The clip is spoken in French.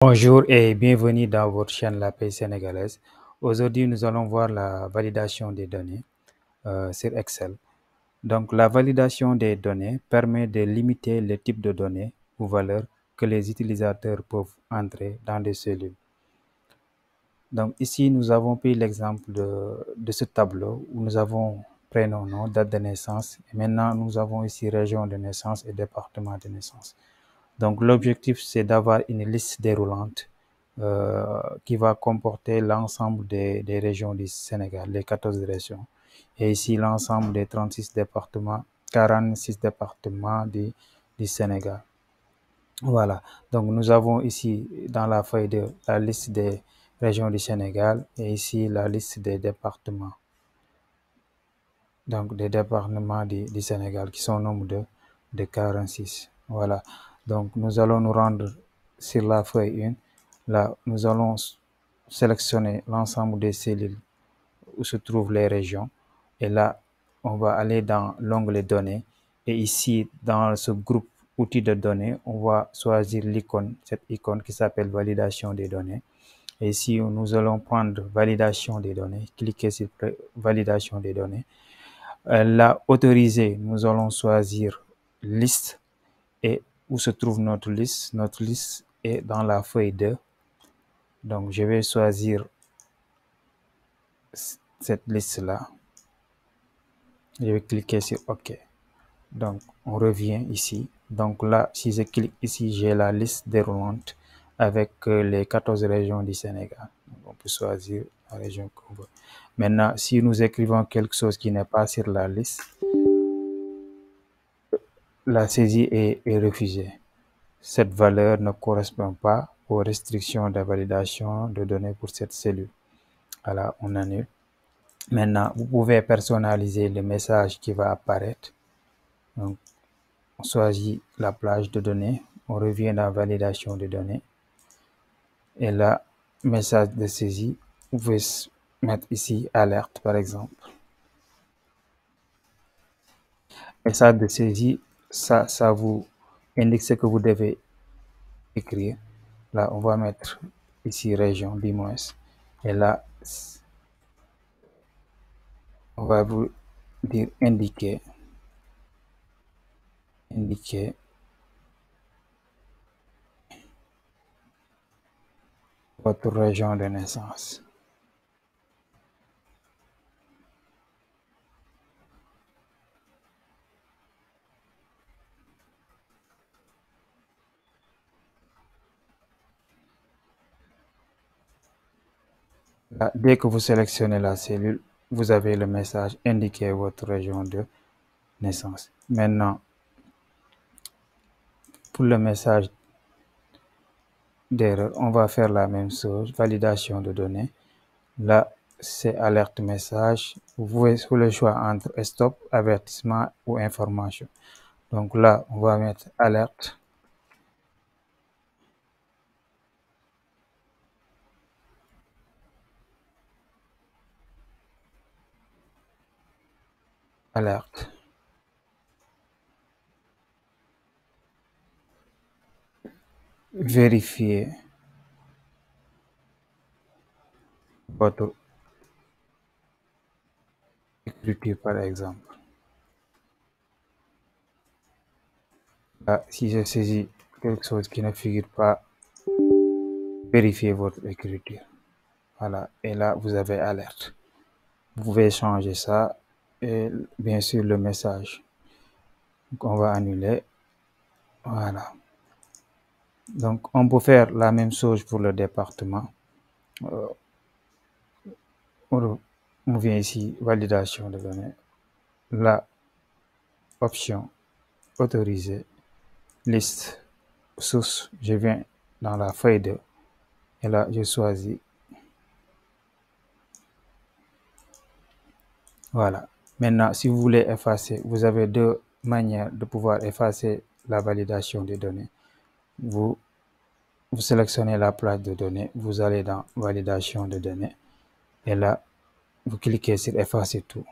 Bonjour et bienvenue dans votre chaîne La Paix sénégalaise. Aujourd'hui, nous allons voir la validation des données sur Excel. Donc, la validation des données permet de limiter le type de données ou valeurs que les utilisateurs peuvent entrer dans des cellules. Donc, ici, nous avons pris l'exemple de ce tableau où nous avons prénom, nom, date de naissance. Et maintenant, nous avons ici région de naissance et département de naissance. Donc, l'objectif, c'est d'avoir une liste déroulante qui va comporter l'ensemble des régions du Sénégal, les 14 régions. Et ici, l'ensemble des 36 départements, 46 départements du Sénégal. Voilà. Donc, nous avons ici, dans la feuille de la liste des régions du Sénégal et ici, la liste des départements. Donc, des départements du Sénégal qui sont au nombre de 46. Voilà. Donc, nous allons nous rendre sur la feuille 1. Là, nous allons sélectionner l'ensemble des cellules où se trouvent les régions. Et là, on va aller dans l'onglet données. Et ici, dans ce groupe outils de données, on va choisir l'icône, cette icône qui s'appelle validation des données. Et ici, nous allons prendre validation des données, cliquer sur validation des données. Là, autorisé, nous allons choisir liste et où se trouve notre liste. Notre liste est dans la feuille 2. Donc, je vais choisir cette liste-là. Je vais cliquer sur OK. Donc, on revient ici. Donc là, si je clique ici, j'ai la liste déroulante avec les 14 régions du Sénégal. Donc, on peut choisir la région qu'on veut. Maintenant, si nous écrivons quelque chose qui n'est pas sur la liste, la saisie est refusée. Cette valeur ne correspond pas aux restrictions de validation de données pour cette cellule. Voilà, on annule. Maintenant, vous pouvez personnaliser le message qui va apparaître. Donc, on choisit la plage de données, on revient dans validation de données. Et là, message de saisie, vous pouvez mettre ici alerte par exemple. Message de saisie, ça vous indique ce que vous devez écrire. Là, on va mettre ici région du moins. Et là, on va vous dire indiquer votre région de naissance. Là, dès que vous sélectionnez la cellule, vous avez le message indiquer votre région de naissance. Maintenant, pour le message d'erreur, on va faire la même chose, validation de données. Là, c'est alerte message. Vous pouvez faire le choix entre stop, avertissement ou information. Donc là, on va mettre alerte. Alerte. Vérifier votre écriture par exemple. Là, si je saisis quelque chose qui ne figure pas, vérifiez votre écriture. Voilà, et là, vous avez alerte. Vous pouvez changer ça et bien sûr le message. Donc, on va annuler. Voilà. Donc, on peut faire la même chose pour le département. On vient ici, validation de données. La option autorisée, liste, source, je viens dans la feuille 2 et là, je choisis. Voilà. Maintenant, si vous voulez effacer, vous avez deux manières de pouvoir effacer la validation des données. Vous sélectionnez la plage de données, vous allez dans validation de données et là, vous cliquez sur effacer tout.